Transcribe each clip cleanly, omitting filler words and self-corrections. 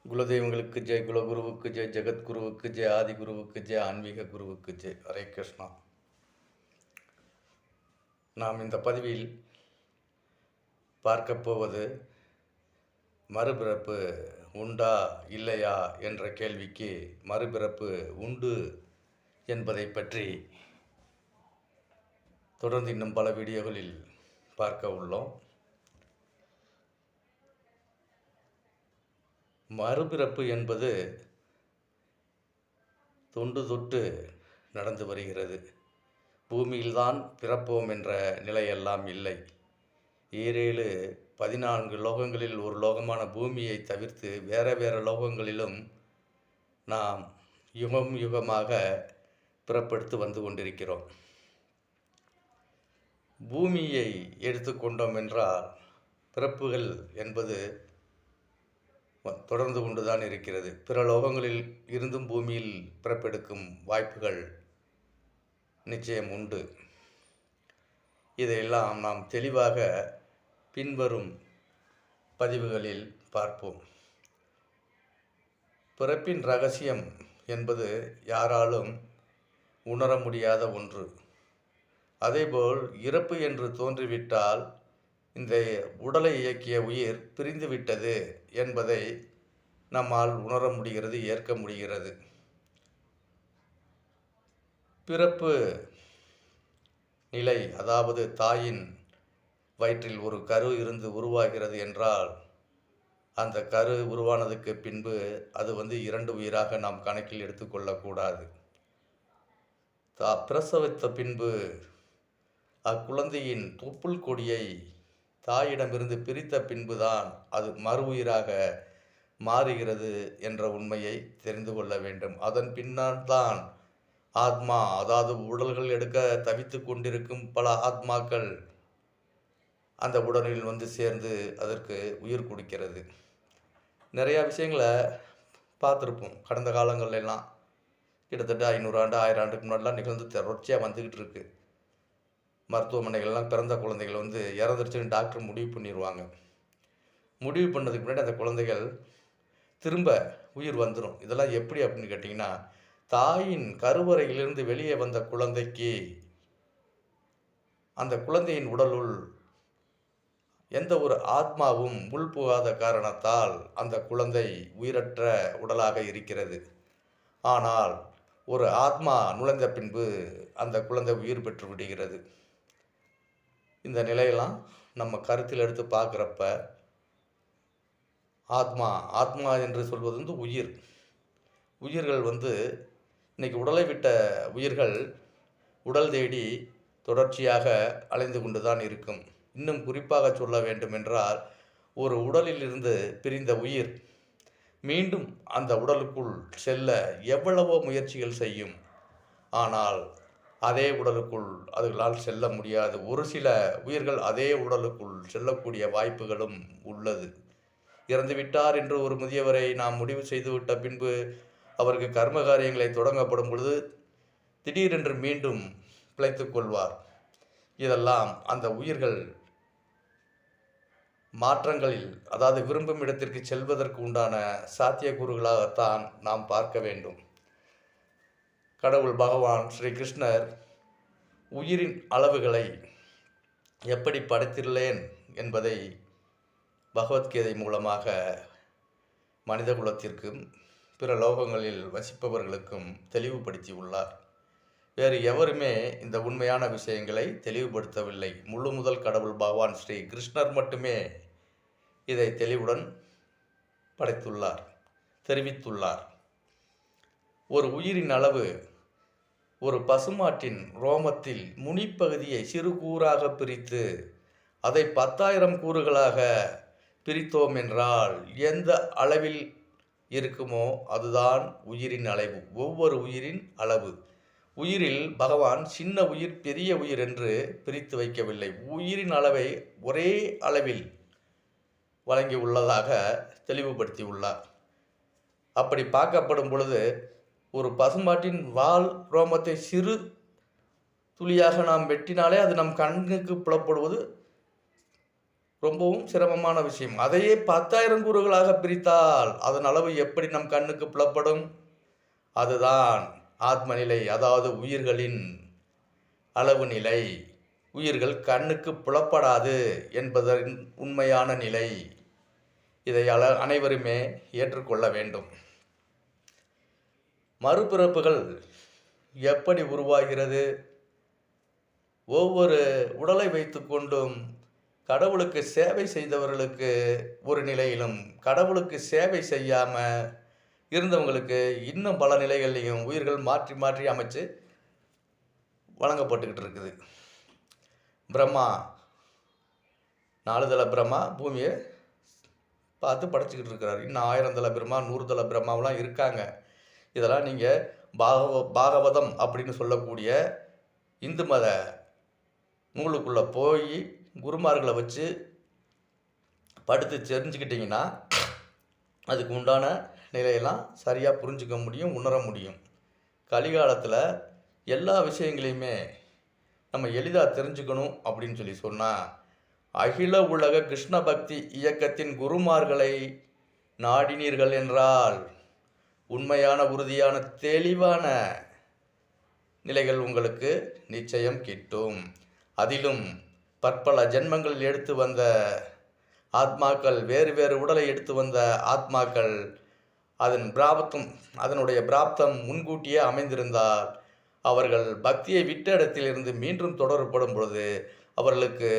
குலதெய்வங்களுக்கு ஜெய், குலகுருவுக்கு ஜெய், ஜெகத்குருவுக்கு ஜெய், ஆதிகுருவுக்கு ஜெய், ஆன்மீக குருவுக்கு ஜெய். ஹரே கிருஷ்ணா. நாம் இந்த பதிவில் பார்க்கப் போவது மறுபிறப்பு உண்டா இல்லையா என்ற கேள்விக்கு மறுபிறப்பு உண்டு என்பதை பற்றி தொடர்ந்து இன்னும் பல வீடியோகளில் பார்க்க உள்ளோம். மறுபிறப்பு என்பது தொன்று தொட்டு நடந்து வருகிறது. பூமியில்தான் பிறப்போம் என்ற நிலையெல்லாம் இல்லை. 14 லோகங்களில் ஒரு லோகமான பூமியை தவிர்த்து வேறு லோகங்களிலும் நாம் யுகம் யுகமாக பிறப்பெடுத்து வந்து கொண்டிருக்கிறோம். பூமியை எடுத்துக்கொண்டோம் என்றால் பிறப்புகள் என்பது தொடர்ந்து கொண்டுதான் இருக்கிறது. பிற லோகங்களில் இருந்தும் பூமியில் பிறப்பெடுக்கும் வாய்ப்புகள் நிச்சயம் உண்டு. இதையெல்லாம் நாம் தெளிவாக பின்வரும் பதிவுகளில் பார்ப்போம். பிறப்பின் ரகசியம் என்பது யாராலும் உணர முடியாத ஒன்று. அதேபோல் இறப்பு என்று தோன்றிவிட்டால் இந்த உடலை இயக்கிய உயிர் பிரிந்துவிட்டது என்பதை நம்மால் உணர முடிகிறது, ஏற்க முடிகிறது. பிறப்பு நிலை, அதாவது தாயின் வயிற்றில் ஒரு கரு இருந்து உருவாகிறது என்றால் அந்த கரு உருவானதுக்கு பின்பு அது 2 உயிராக நாம் கணக்கில் எடுத்துக்கொள்ளக்கூடாது. பிரசவித்த பின்பு அக்குழந்தையின் தொப்புள் கொடியை தாயிடமிருந்து பிரித்த பின்புதான் அது மறு உயிராக மாறுகிறது என்ற உண்மையை தெரிந்து கொள்ள வேண்டும். அதன் பின்னால் தான் ஆத்மா, அதாவது உடல்கள் எடுக்க தவித்து கொண்டிருக்கும் பல ஆத்மாக்கள் அந்த உடலில் சேர்ந்து அதற்கு உயிர் கொடுக்கிறது. நிறையா விஷயங்களை பார்த்துருப்போம். கடந்த காலங்கள்லாம் கிட்டத்தட்ட 500 ஆண்டு 1000 ஆண்டுக்கு முன்னாடிலாம் நிகழ்ந்து தொடர்ச்சியாக வந்துக்கிட்டு இருக்கு. மருத்துவமனைகள்லாம் பிறந்த குழந்தைகள் இறந்துருச்சுன்னு டாக்டர் முடிவு பண்ணிடுவாங்க. முடிவு பண்ணதுக்கு முன்னாடி அந்த குழந்தைகள் திரும்ப உயிர் வந்துடும். இதெல்லாம் எப்படி அப்படின்னு கேட்டிங்கன்னா, தாயின் கருவறையிலிருந்து வெளியே வந்த குழந்தைக்கு அந்த குழந்தையின் உடலுள் எந்த ஒரு ஆத்மாவும் உள்புகாத காரணத்தால் அந்த குழந்தை உயிரற்ற உடலாக இருக்கிறது. ஆனால் ஒரு ஆத்மா நுழைந்த பின்பு அந்த குழந்தை உயிர் பெற்று விடுகிறது. இந்த நிலையெல்லாம் நம்ம கருத்தில் எடுத்து பார்க்குறப்ப ஆத்மா என்று சொல்வது உயிர். உயிர்கள் இன்னைக்கு உடலை விட்ட உயிர்கள் உடல் தேடி தொடர்ச்சியாக அலைந்து கொண்டு தான் இருக்கும். இன்னும் குறிப்பாக சொல்ல வேண்டுமென்றால், ஒரு உடலில் இருந்து பிரிந்த உயிர் மீண்டும் அந்த உடலுக்குள் செல்ல எவ்வளவோ முயற்சிகள் செய்யும். ஆனால் அதே உடலுக்குள் அதுகளால் செல்ல முடியாது. ஒரு சில உயிர்கள் அதே உடலுக்குள் செல்லக்கூடிய வாய்ப்புகளும் உள்ளது. இறந்துவிட்டார் என்று ஒரு முதியவரை நாம் முடிவு செய்துவிட்ட பின்பு அவருக்கு கர்ம காரியங்களை தொடங்கப்படும் பொழுது திடீரென்று மீண்டும் பிழைத்துக் கொள்வார். இதெல்லாம் அந்த உயிர்கள் மாற்றங்களில், அதாவது விரும்பும் இடத்திற்கு செல்வதற்கு உண்டான சாத்தியக்கூறுகளாகத்தான் நாம் பார்க்க வேண்டும். கடவுள் பகவான் ஸ்ரீ கிருஷ்ணர் உயிரின் அளவுகளை எப்படி படைத்துள்ளேன் என்பதை பகவத்கீதை மூலமாக மனித குலத்திற்கும் பிற லோகங்களில் வசிப்பவர்களுக்கும் தெளிவுபடுத்தி உள்ளார். வேறு எவருமே இந்த உண்மையான விஷயங்களை தெளிவுபடுத்தவில்லை. முழு முதல் கடவுள் பகவான் ஸ்ரீ கிருஷ்ணர் மட்டுமே இதை தெளிவுடன் படைத்துள்ளார், தெரிவித்துள்ளார். ஒரு உயிரின் அளவு ஒரு பசுமாட்டின் ரோமத்தில் முனிப்பகுதியை சிறு கூறாக பிரித்து அதை 10,000 கூறுகளாக பிரித்தோம் என்றால் எந்த அளவில் இருக்குமோ அதுதான் உயிரின் அளவு. ஒவ்வொரு உயிரின் அளவு. உயிரில் பகவான் சின்ன உயிர், பெரிய உயிர் என்று பிரித்து வைக்கவில்லை. உயிரின் அளவை ஒரே அளவில் வழங்கி உள்ளதாக தெளிவுபடுத்தி உள்ளார். அப்படி பார்க்கப்படும் பொழுது ஒரு பசுமாட்டின் வால் ரோமத்தை சிறு துளியாக நாம் வெட்டினாலே அது நம் கண்ணுக்கு புலப்படுவது ரொம்பவும் சிரமமான விஷயம். அதையே 10,000 கூறுகளாக பிரித்தால் அதன் அளவு எப்படி நம் கண்ணுக்கு புலப்படும்? அதுதான் ஆத்ம நிலை, அதாவது உயிர்களின் அளவு நிலை. உயிர்கள் கண்ணுக்கு புலப்படாது என்பதன் உண்மையான நிலை. இதை அனைவருமே ஏற்றுக்கொள்ள வேண்டும். மறுபிறப்புகள் எப்படி உருவாகிறது? ஒவ்வொரு உடலை வைத்துக்கொண்டும் கடவுளுக்கு சேவை செய்தவர்களுக்கு ஒரு நிலையிலும், கடவுளுக்கு சேவை செய்யாமல் இருந்தவங்களுக்கு இன்னும் பல நிலைகள்லையும் உயிர்கள் மாற்றி மாற்றி அமைச்சு வழங்கப்பட்டுக்கிட்டு இருக்குது. பிரம்மா 4 தல பிரம்மா பூமியை பார்த்து படைச்சிக்கிட்டு இருக்கிறார். இன்னும் 1000 தல பிரம்மா 100 தல பிரம்மாவெலாம் இருக்காங்க. இதெல்லாம் நீங்கள் பாகவதம் அப்படின்னு சொல்லக்கூடிய இந்து மத நூலுக்குள்ளே போய் குருமார்களை வச்சு படுத்து தெரிஞ்சுக்கிட்டிங்கன்னா அதுக்கு உண்டான நிலையெல்லாம் சரியாக புரிஞ்சுக்க முடியும், உணர முடியும். கலிகாலத்தில் எல்லா விஷயங்களையுமே நம்ம எளிதாக தெரிஞ்சுக்கணும் அப்படின்னு சொல்லி சொன்னால் அகில உலக கிருஷ்ண பக்தி இயக்கத்தின் குருமார்களை நாடினீர்கள் என்றால் உண்மையான, உறுதியான, தெளிவான நிலைகள் உங்களுக்கு நிச்சயம் கிட்டும். அதிலும் பற்பல ஜென்மங்களில் எடுத்து வந்த ஆத்மாக்கள், வேறு வேறு உடலை எடுத்து வந்த ஆத்மாக்கள், அதனுடைய பிராப்தம் முன்கூட்டியே அமைந்திருந்தால் அவர்கள் பக்தியை விட்ட இடத்திலிருந்து மீண்டும் தொடரப்படும் பொழுது அவர்களுக்கு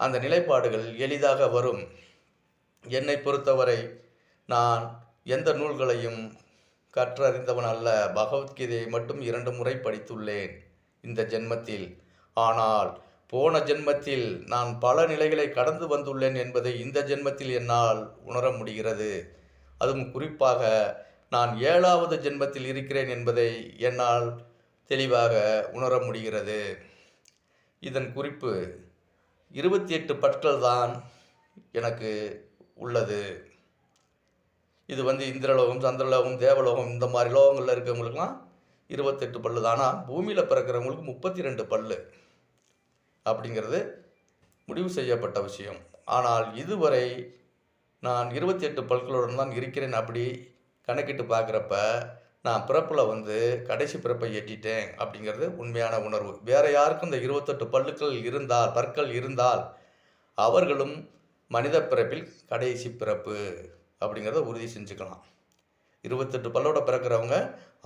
அந்த நிலைப்பாடுகள் எளிதாக வரும். என்னை பொறுத்தவரை நான் எந்த நூல்களையும் கற்றறிந்தவன் அல்ல. பகவத்கீதையை மட்டும் 2 முறை படித்துள்ளேன் இந்த ஜென்மத்தில். ஆனால் போன ஜென்மத்தில் நான் பல நிலைகளை கடந்து வந்துள்ளேன் என்பதை இந்த ஜென்மத்தில் என்னால் உணர முடிகிறது. அதுவும் குறிப்பாக நான் 7வது ஜென்மத்தில் இருக்கிறேன் என்பதை என்னால் தெளிவாக உணர முடிகிறது. இதன் குறிப்பு 28 பற்கள் தான் எனக்கு உள்ளது. இது இந்திரலோகம், சந்திரலோகம், தேவலோகம் இந்த மாதிரி லோகங்களில் இருக்கிறவங்களுக்குலாம் 28 பல்லு தான். ஆனால் பூமியில் பிறக்கிறவங்களுக்கு 32 பல்லு அப்படிங்கிறது முடிவு செய்யப்பட்ட விஷயம். ஆனால் இதுவரை நான் 28 பற்களுடன் தான் இருக்கிறேன். அப்படி கணக்கிட்டு பார்க்குறப்ப நான் பிறப்பில் கடைசி பிறப்பை எட்டிட்டேன் அப்படிங்கிறது உண்மையான உணர்வு. வேறு யாருக்கும் இந்த 28 பற்கள் இருந்தால் அவர்களும் மனித பிறப்பில் கடைசி பிறப்பு அப்படிங்கிறத உறுதி செஞ்சுக்கலாம். 28 பல்லோட பிறக்கிறவங்க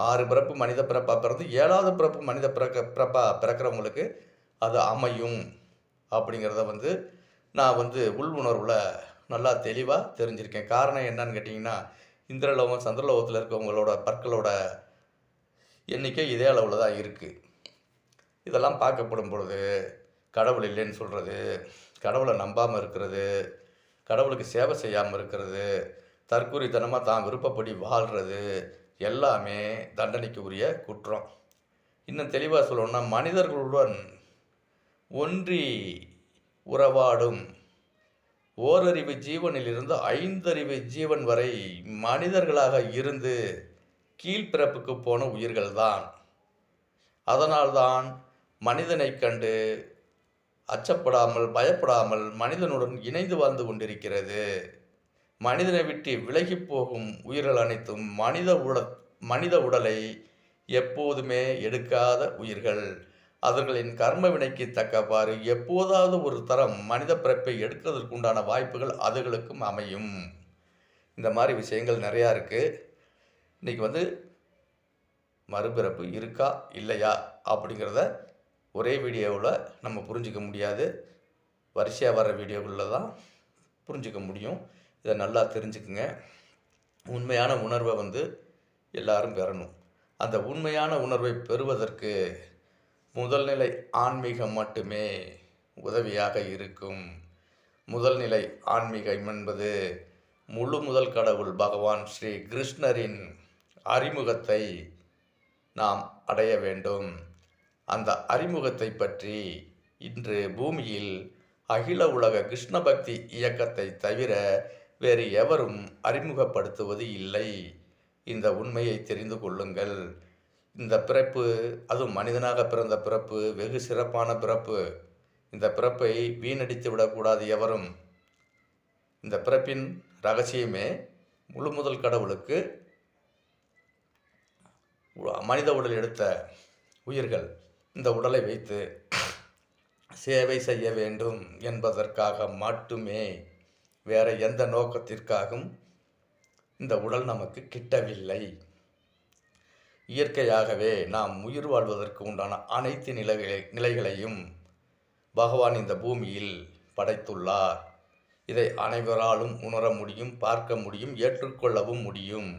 6 பிறப்பு மனித பிறப்பாக பிறந்து 7வது பிறப்பு மனித பிறப்பாக பிறக்கிறவங்களுக்கு அது அமையும் அப்படிங்கிறத நான் உள் உணர்வில் நல்லா தெளிவாக தெரிஞ்சிருக்கேன். காரணம் என்னன்னு கேட்டிங்கன்னா, இந்திரலோகம், சந்திரலோகத்தில் இருக்கவங்களோட பற்களோட எண்ணிக்கை இதே அளவில் தான் இருக்குது. இதெல்லாம் பார்க்கப்படும் பொழுது கடவுள் இல்லைன்னு சொல்கிறது, கடவுளை நம்பாமல் இருக்கிறது, கடவுளுக்கு சேவை செய்யாமல் இருக்கிறது, தற்குறித்தனமாக தான் விருப்பப்படி வாழ்கிறது எல்லாமே தண்டனைக்கு உரிய குற்றம். இன்னும் தெளிவாக சொல்லணும்னா, மனிதர்களுடன் ஒன்றி உறவாடும் ஓரறிவு ஜீவனிலிருந்து 5 அறிவு ஜீவன் வரை மனிதர்களாக இருந்து கீழ்பிறப்புக்கு போன உயிர்கள்தான். அதனால்தான் மனிதனை கண்டு அச்சப்படாமல், பயப்படாமல் மனிதனுடன் இணைந்து வாழ்ந்து கொண்டிருக்கிறது. மனிதனை விட்டு விலகி போகும் உயிர்கள் அனைத்தும் மனித உடலை எப்போதுமே எடுக்காத உயிர்கள். அவர்களின் கர்ம வினைக்கு தக்கவாறு எப்போதாவது ஒரு தரம் மனித பிறப்பை எடுக்கிறதுக்குண்டான வாய்ப்புகள் அதுகளுக்கும் அமையும். இந்த மாதிரி விஷயங்கள் நிறையா இருக்குது. இன்றைக்கி மறுபிறப்பு இருக்கா இல்லையா அப்படிங்கிறத ஒரே வீடியோவில் நம்ம புரிஞ்சிக்க முடியாது. வரிசையாக வர வீடியோக்களில் தான் புரிஞ்சிக்க முடியும். இதை நல்லா தெரிஞ்சுக்குங்க. உண்மையான உணர்வை எல்லாரும் பெறணும். அந்த உண்மையான உணர்வை பெறுவதற்கு முதல்நிலை ஆன்மீகம் மட்டுமே உதவியாக இருக்கும். முதல்நிலை ஆன்மீகம் என்பது முழு முதல் கடவுள் பகவான் ஸ்ரீ கிருஷ்ணரின் அறிமுகத்தை நாம் அடைய வேண்டும். அந்த அறிமுகத்தை பற்றி இன்று பூமியில் அகில உலக கிருஷ்ண பக்தி இயக்கத்தை தவிர வேறு எவரும் அறிமுகப்படுத்துவது இல்லை. இந்த உண்மையை தெரிந்து கொள்ளுங்கள். இந்த பிறப்பு, அதுவும் மனிதனாக பிறந்த பிறப்பு வெகு சிறப்பான பிறப்பு. இந்த பிறப்பை வீணடித்து விடக்கூடாது எவரும். இந்த பிறப்பின் ரகசியமே முழு முதல் கடவுளுக்கு மனித உடல் எடுத்த உயிர்கள் இந்த உடலை வைத்து சேவை செய்ய வேண்டும் என்பதற்காக மட்டுமே. வேற எந்த நோக்கத்திற்காகவும் இந்த உடல் நமக்கு கிட்டவில்லை. இயற்கையாகவே நாம் உயிர் வாழ்வதற்கு உண்டான அனைத்து நிலைகளையும் பகவான் இந்த பூமியில் படைத்துள்ளார். இதை அனைவராலும் உணர முடியும், பார்க்க முடியும், ஏற்றுக்கொள்ளவும் முடியும்.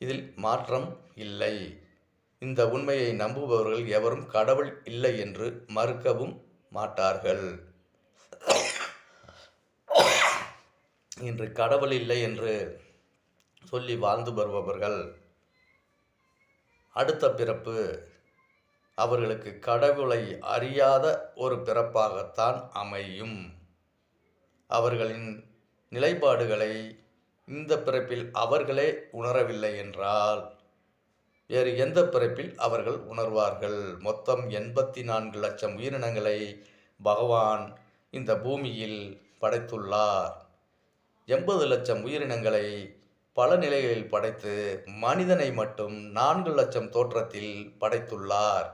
இதில் மாற்றம் இல்லை. இந்த உண்மையை நம்புபவர்கள் எவரும் கடவுள் இல்லை என்று மறுக்கவும் மாட்டார்கள். இன்று கடவுள் இல்லை என்று சொல்லி வாழ்ந்து வருபவர்கள் அடுத்த பிறப்பு அவர்களுக்கு கடவுளை அறியாத ஒரு பிறப்பாகத்தான் அமையும். அவர்களின் நிலைப்பாடுகளை இந்த பிறப்பில் அவர்களே உணரவில்லை என்றால் வேறு எந்த பிறப்பில் அவர்கள் உணர்வார்கள்? மொத்தம் 84 லட்சம் உயிரினங்களை பகவான் இந்த பூமியில் படைத்துள்ளார். 80 லட்சம் உயிரினங்களை பல நிலைகளில் படைத்து மனிதனை மட்டும் 4 லட்சம் தோற்றத்தில் படைத்துள்ளார்.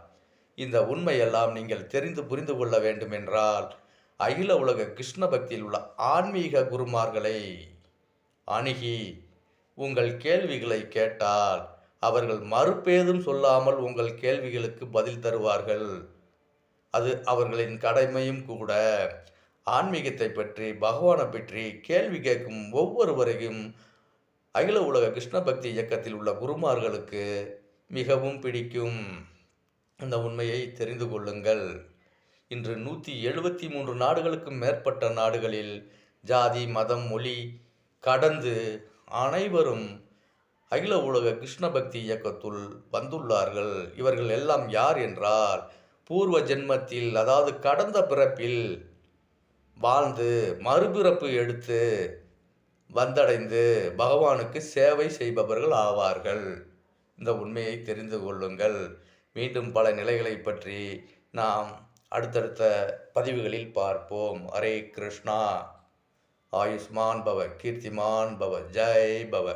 இந்த உண்மையெல்லாம் நீங்கள் தெரிந்து புரிந்து கொள்ள வேண்டும் என்றால் அகில உலக கிருஷ்ண பக்தியில் உள்ள ஆன்மீக குருமார்களை அணுகி உங்கள் கேள்விகளை கேட்டால் அவர்கள் மறுபேதும் சொல்லாமல் உங்கள் கேள்விகளுக்கு பதில் தருவார்கள். அது அவர்களின் கடமையும் கூட. ஆன்மீகத்தை பற்றி, பகவானை பற்றி கேள்வி கேட்கும் ஒவ்வொருவரையும் அகில உலக கிருஷ்ண பக்தி இயக்கத்தில் உள்ள குருமார்களுக்கு மிகவும் பிடிக்கும். இந்த உண்மையை தெரிந்து கொள்ளுங்கள். இன்று 173 நாடுகளுக்கும் மேற்பட்ட நாடுகளில் ஜாதி, மதம், மொழி கடந்து அனைவரும் அகில உலக கிருஷ்ண பக்தி இயக்கத்துள் வந்துள்ளார்கள். இவர்கள் எல்லாம் யார் என்றால் பூர்வ ஜென்மத்தில், அதாவது கடந்த பிறப்பில் வாழ்ந்து மறுபிறப்பு எடுத்து வந்தடைந்து பகவானுக்கு சேவை செய்பவர்கள் ஆவார்கள். இந்த உண்மையை தெரிந்து கொள்ளுங்கள். மீண்டும் பல நிலைகளை பற்றி நாம் அடுத்தடுத்த பதிவுகளில் பார்ப்போம். ஹரே கிருஷ்ணா. ஆயுஷ்மான் பவ, கீர்த்திமான் பவ, ஜெய் பவ.